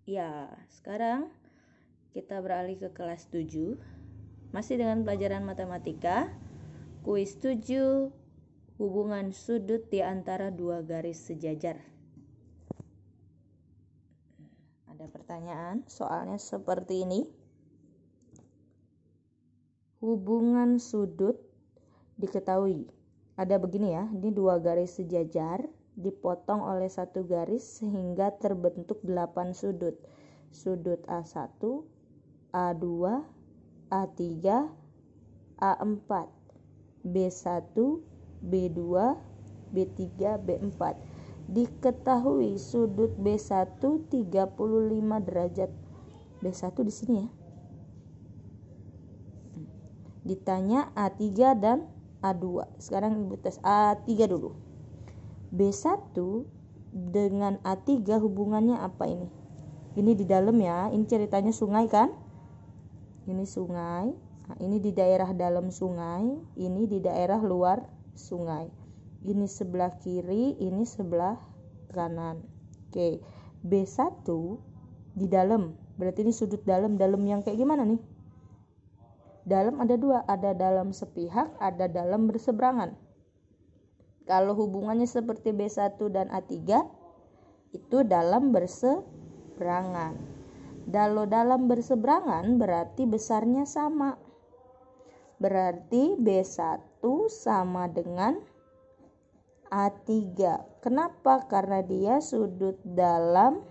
Ya, sekarang kita beralih ke kelas 7. Masih dengan pelajaran matematika. Kuis 7, hubungan sudut di antara dua garis sejajar. Ada pertanyaan, soalnya seperti ini. Hubungan sudut diketahui. Ada begini ya, ini dua garis sejajar dipotong oleh satu garis sehingga terbentuk 8 sudut. Sudut A1, A2, A3, A4, B1, B2, B3, B4. Diketahui sudut B1 35 derajat. B1 di sini ya. Ditanya A3 dan A2. Sekarang Ibu tes A3 dulu. B1 dengan A3 hubungannya apa ini? Ini di dalam ya. Ini ceritanya sungai kan? Ini sungai. Nah, ini di daerah dalam sungai. Ini di daerah luar sungai. Ini sebelah kiri, ini sebelah kanan. Oke. B1 di dalam. Berarti ini sudut dalam. Dalam yang kayak gimana nih? Dalam ada dua, ada dalam sepihak, ada dalam berseberangan. Kalau hubungannya seperti B1 dan A3, itu dalam berseberangan. Kalau dalam berseberangan berarti besarnya sama. Berarti B1 sama dengan A3. Kenapa? Karena dia sudut dalam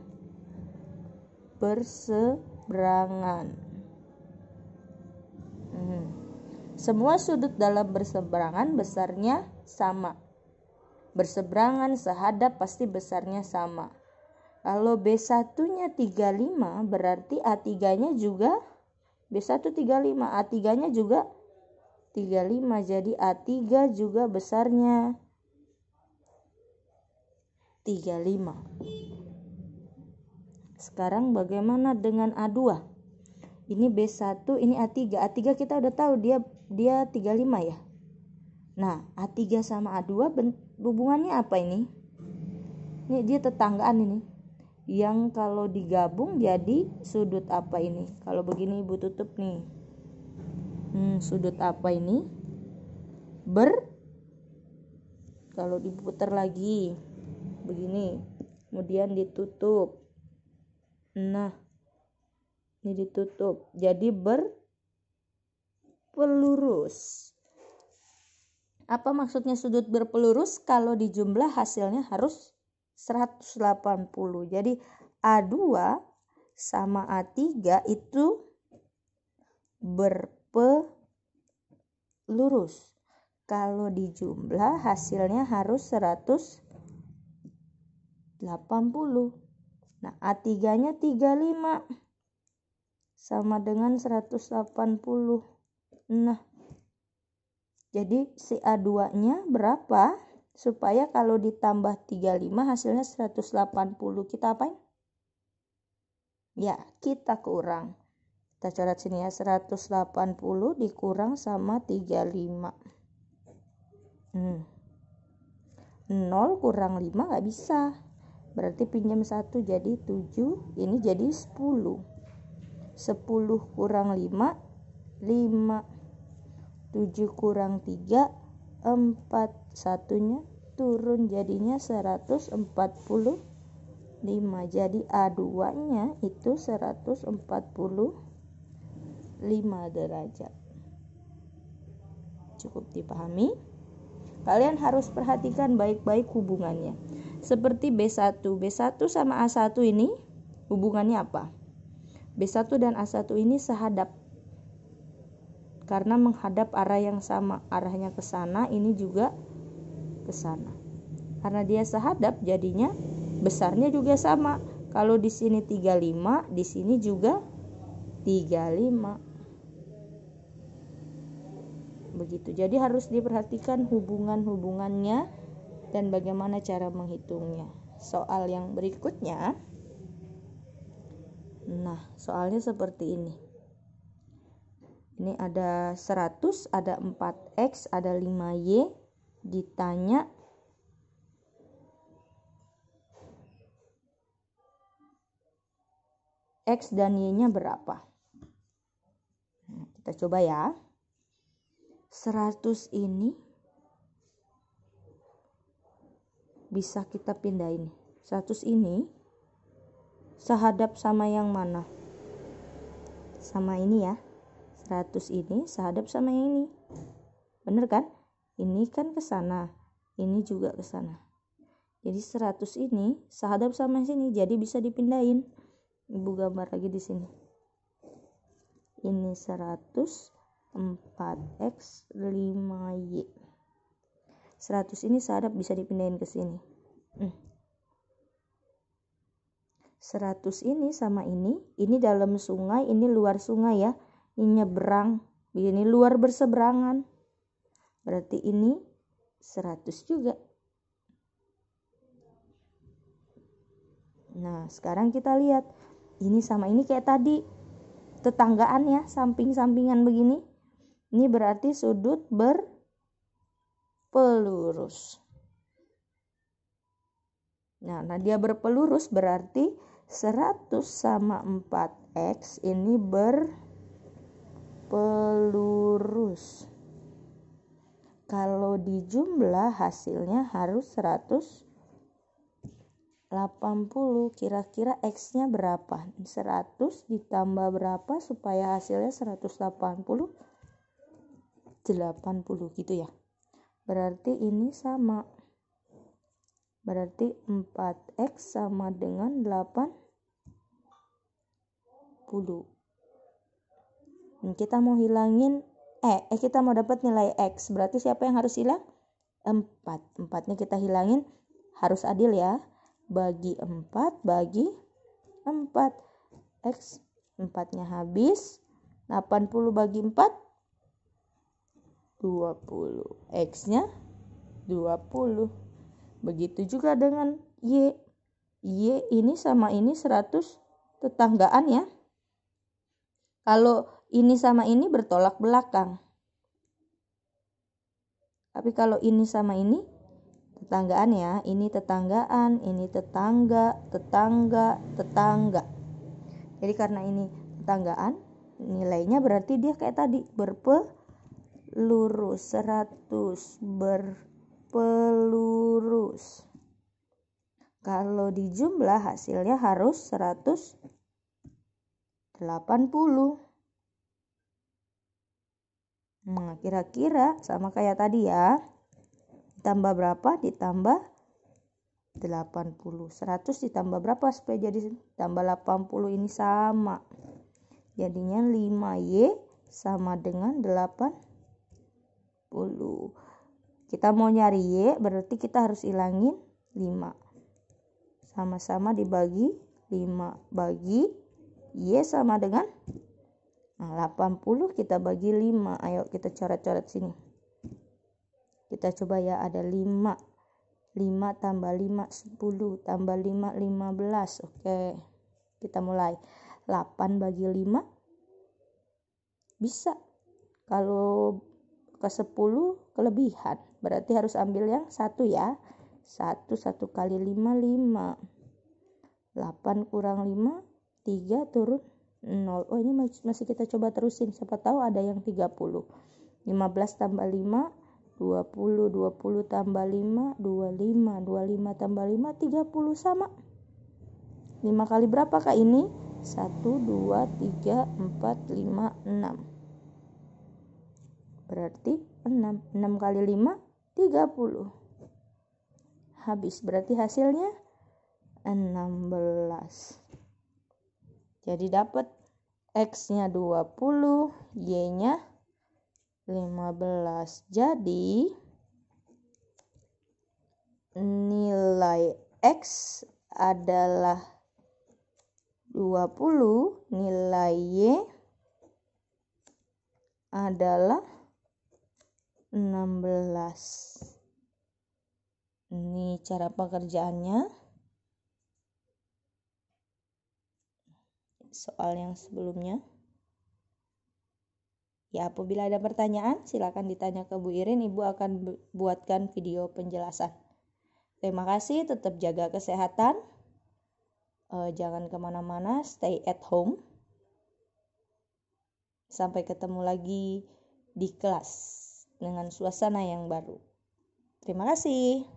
berseberangan. Semua sudut dalam berseberangan besarnya sama. Berseberangan sehadap pasti besarnya sama. Kalau B1-nya 35 berarti A3-nya juga B1 35, A3-nya juga 35. Jadi A3 juga besarnya 35. Sekarang bagaimana dengan A2? Ini B1, ini A3. A3 kita udah tahu dia 35 ya. Nah, A3 sama A2 hubungannya apa ini? Ini dia tetanggaan ini. Yang kalau digabung jadi sudut apa ini? Kalau begini Ibu tutup nih. Sudut apa ini? Kalau diputar lagi begini. Kemudian ditutup. Nah, ini ditutup. Jadi berpelurus. Apa maksudnya sudut berpelurus? Kalau dijumlah hasilnya harus 180. Jadi A2 sama A3 itu berpelurus. Kalau dijumlah hasilnya harus 180. Nah, A3-nya 35 sama dengan 180. Nah, jadi si A2-nya berapa? Supaya kalau ditambah 35 hasilnya 180. Kita apain? Ya, kita kurang. Kita coret sini ya, 180 dikurang sama 35. 0 kurang 5 gak bisa. Berarti pinjam 1 jadi 7, ini jadi 10. 10 kurang 5, 5. 7 kurang 3, 4. Satunya turun jadinya 145. Jadi A2-nya itu 145 derajat. Cukup dipahami? Kalian harus perhatikan baik-baik hubungannya. Seperti B1. B1 sama A1 ini hubungannya apa? B1 dan A1 ini sehadap. Karena menghadap arah yang sama, arahnya ke sana, ini juga ke sana. Karena dia sehadap, jadinya besarnya juga sama. Kalau di sini 35, di sini juga 35. Begitu. Jadi harus diperhatikan hubungan-hubungannya dan bagaimana cara menghitungnya. Soal yang berikutnya. Nah, soalnya seperti ini. Ini ada 100, ada 4X, ada 5Y. Ditanya X dan Y-nya berapa? Nah, kita coba ya. 100 ini bisa kita pindahin. 100 ini sehadap sama yang mana? Sama ini ya. 100 ini sehadap sama yang ini. Bener kan? Ini kan ke sana. Ini juga ke sana. Jadi 100 ini sehadap sama sini. Jadi bisa dipindahin. Ibu gambar lagi di sini. Ini 100, 4X, 5Y. 100 ini sehadap bisa dipindahin ke sini. 100 ini sama ini dalam sungai, ini luar sungai ya. Ini nyebrang, ini luar berseberangan. Berarti ini 100 juga. Nah, sekarang kita lihat. Ini sama ini kayak tadi. Tetanggaan ya, samping-sampingan begini. Ini berarti sudut berpelurus. Nah, dia berpelurus berarti 100 sama 4X ini berpelurus. Kalau dijumlah hasilnya harus 180. Kira-kira X-nya berapa? 100 ditambah berapa supaya hasilnya 180? 80 gitu ya. Berarti ini sama. Berarti 4X sama dengan 80. Kita mau hilangin kita mau dapat nilai X. Berarti siapa yang harus hilang? 4. 4-nya kita hilangin, harus adil ya. Bagi 4 bagi 4. X 4-nya habis. 80 bagi 4 20. X-nya 20. Begitu juga dengan Y. Y ini sama ini 100 tetanggaan ya. Kalau ini sama ini bertolak belakang. Tapi kalau ini sama ini tetanggaan ya. Ini tetanggaan, ini tetangga, tetangga, tetangga. Jadi karena ini tetanggaan, nilainya berarti dia kayak tadi, berpelurus. 100 berpelurus. Kalau dijumlah hasilnya harus 180. Nah, kira-kira sama kayak tadi ya. Ditambah berapa? Ditambah 80. 100 ditambah berapa supaya jadi tambah 80 ini sama. Jadinya 5Y sama dengan 80. Kita mau nyari Y berarti kita harus hilangin 5. Sama-sama dibagi 5. Bagi Y sama dengan 80 kita bagi 5. Ayo kita coret-coret sini. Kita coba ya, ada 5. 5 tambah 5 10 tambah 5 15. Oke. Kita mulai. 8 bagi 5 bisa. Kalau ke 10 kelebihan. Berarti harus ambil yang 1 ya. 1 kali 5 5. 8 kurang 5 3 turun 0. Oh, ini masih kita coba terusin. Siapa tahu ada yang 30. 15 tambah 5 20. 20 tambah 5 25. 25 tambah 5 30 sama. 5 kali berapa kak ini? 1 2 3 4 5 6. Berarti 6. 6 kali 5 30. Habis. Berarti hasilnya 16. Jadi dapat X-nya 20, Y-nya 15. Jadi nilai X adalah 20, nilai Y adalah 16. Ini cara pengerjaannya. Soal yang sebelumnya. Ya, apabila ada pertanyaan, silakan ditanya ke Bu Irin. Ibu akan buatkan video penjelasan. Terima kasih, tetap jaga kesehatan. Jangan kemana-mana, stay at home. Sampai ketemu lagi di kelas dengan suasana yang baru. Terima kasih.